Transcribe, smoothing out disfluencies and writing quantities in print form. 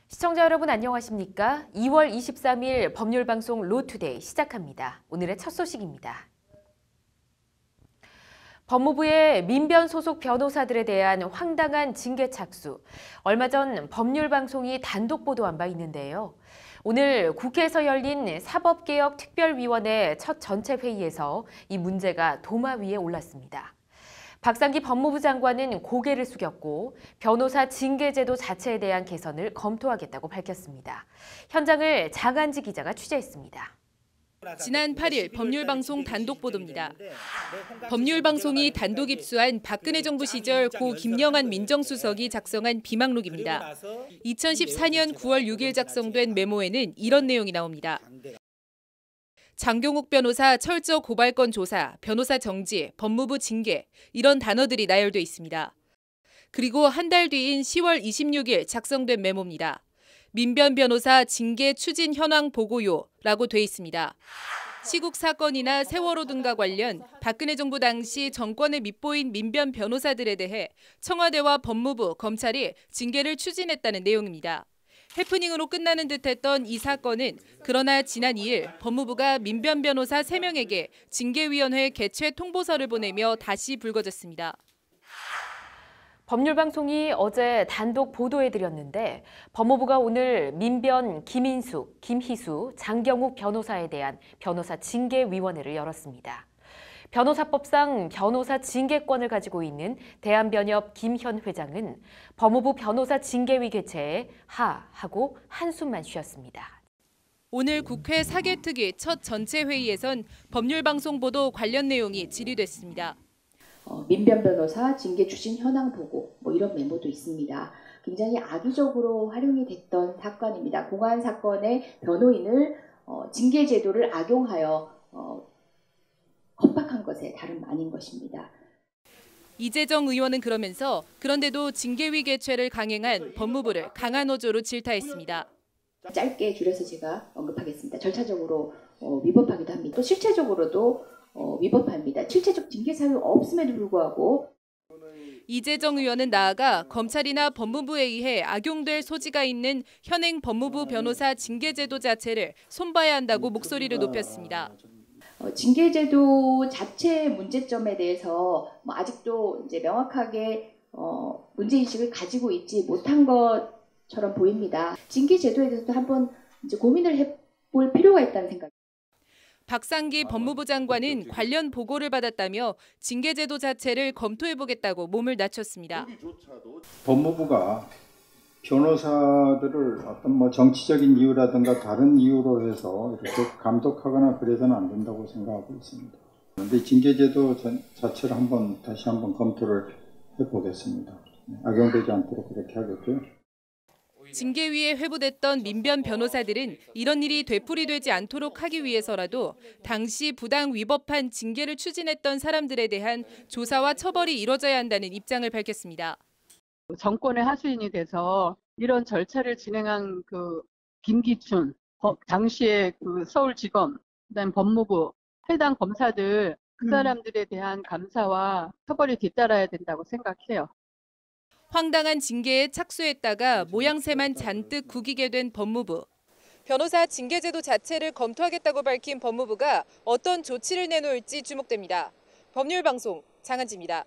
시청자 여러분 안녕하십니까? 2월 23일 법률방송 로투데이 시작합니다. 오늘의 첫 소식입니다. 법무부의 민변 소속 변호사들에 대한 황당한 징계 착수. 얼마 전 법률방송이 단독 보도한 바 있는데요. 오늘 국회에서 열린 사법개혁특별위원회 첫 전체 회의에서 이 문제가 도마 위에 올랐습니다. 박상기 법무부 장관은 고개를 숙였고 변호사 징계제도 자체에 대한 개선을 검토하겠다고 밝혔습니다. 현장을 장한지 기자가 취재했습니다. 지난 8일 법률방송 단독 보도입니다. 법률방송이 단독 입수한 박근혜 정부 시절 고 김영한 민정수석이 작성한 비망록입니다. 2014년 9월 6일 작성된 메모에는 이런 내용이 나옵니다. 장경욱 변호사 철저 고발건 조사, 변호사 정지, 법무부 징계 이런 단어들이 나열돼 있습니다. 그리고 한 달 뒤인 10월 26일 작성된 메모입니다. 민변 변호사 징계 추진 현황 보고요라고 돼 있습니다. 시국 사건이나 세월호 등과 관련 박근혜 정부 당시 정권에 밑보인 민변 변호사들에 대해 청와대와 법무부, 검찰이 징계를 추진했다는 내용입니다. 해프닝으로 끝나는 듯했던 이 사건은 그러나 지난 2일 법무부가 민변 변호사 3명에게 징계위원회 개최 통보서를 보내며 다시 불거졌습니다. 법률방송이 어제 단독 보도해드렸는데 법무부가 오늘 민변 김인숙, 김희수, 장경욱 변호사에 대한 변호사 징계위원회를 열었습니다. 변호사법상 변호사 징계권을 가지고 있는 대한변협 김현 회장은 법무부 변호사 징계위 개최에 하고 한숨만 쉬었습니다. 오늘 국회 사개특위 첫 전체 회의에선 법률방송 보도 관련 내용이 질의됐습니다. 민변 변호사 징계 추진 현황 보고 이런 메모도 있습니다. 굉장히 악의적으로 활용이 됐던 사건입니다. 공안 사건의 변호인을 징계 제도를 악용하여 겁박한 것에 다름 아닌 것입니다. 이재정 의원은 그러면서 그런데도 징계위 개최를 강행한 법무부를 강한 어조로 질타했습니다. 짧게 줄여서 제가 언급하겠습니다. 절차적으로 위법하기도 합니다. 또 실체적으로도 위법합니다. 실체적 징계 사유 없음에도 불구하고 이재정 의원은 나아가 검찰이나 법무부에 의해 악용될 소지가 있는 현행 법무부 변호사 징계제도 자체를 손봐야 한다고 목소리를 높였습니다. 징계제도 자체의 문제점에 대해서 아직도 이제 명확하게 문제인식을 가지고 있지 못한 것처럼 보입니다. 징계제도에 대해서도 한번 이제 고민을 해볼 필요가 있다는 생각입니다. 박상기 법무부 장관은 관련 보고를 받았다며 징계제도 자체를 검토해보겠다고 몸을 낮췄습니다. 법무부가 변호사들을 어떤 정치적인 이유라든가 다른 이유로 해서 이렇게 감독하거나 그래서는 안 된다고 생각하고 있습니다. 그런데 징계제도 자체를 다시 한번 검토를 해보겠습니다. 악용되지 않도록 그렇게 하겠고요. 징계위에 회부됐던 민변 변호사들은 이런 일이 되풀이되지 않도록 하기 위해서라도 당시 부당 위법한 징계를 추진했던 사람들에 대한 조사와 처벌이 이뤄져야 한다는 입장을 밝혔습니다. 정권의 하수인이 돼서 이런 절차를 진행한 김기춘, 당시에 서울지검, 그다음 법무부, 해당 검사들 그 사람들에 대한 감사와 처벌이 뒤따라야 된다고 생각해요. 황당한 징계에 착수했다가 모양새만 잔뜩 구기게 된 법무부. 변호사 징계제도 자체를 검토하겠다고 밝힌 법무부가 어떤 조치를 내놓을지 주목됩니다. 법률방송 장한지입니다.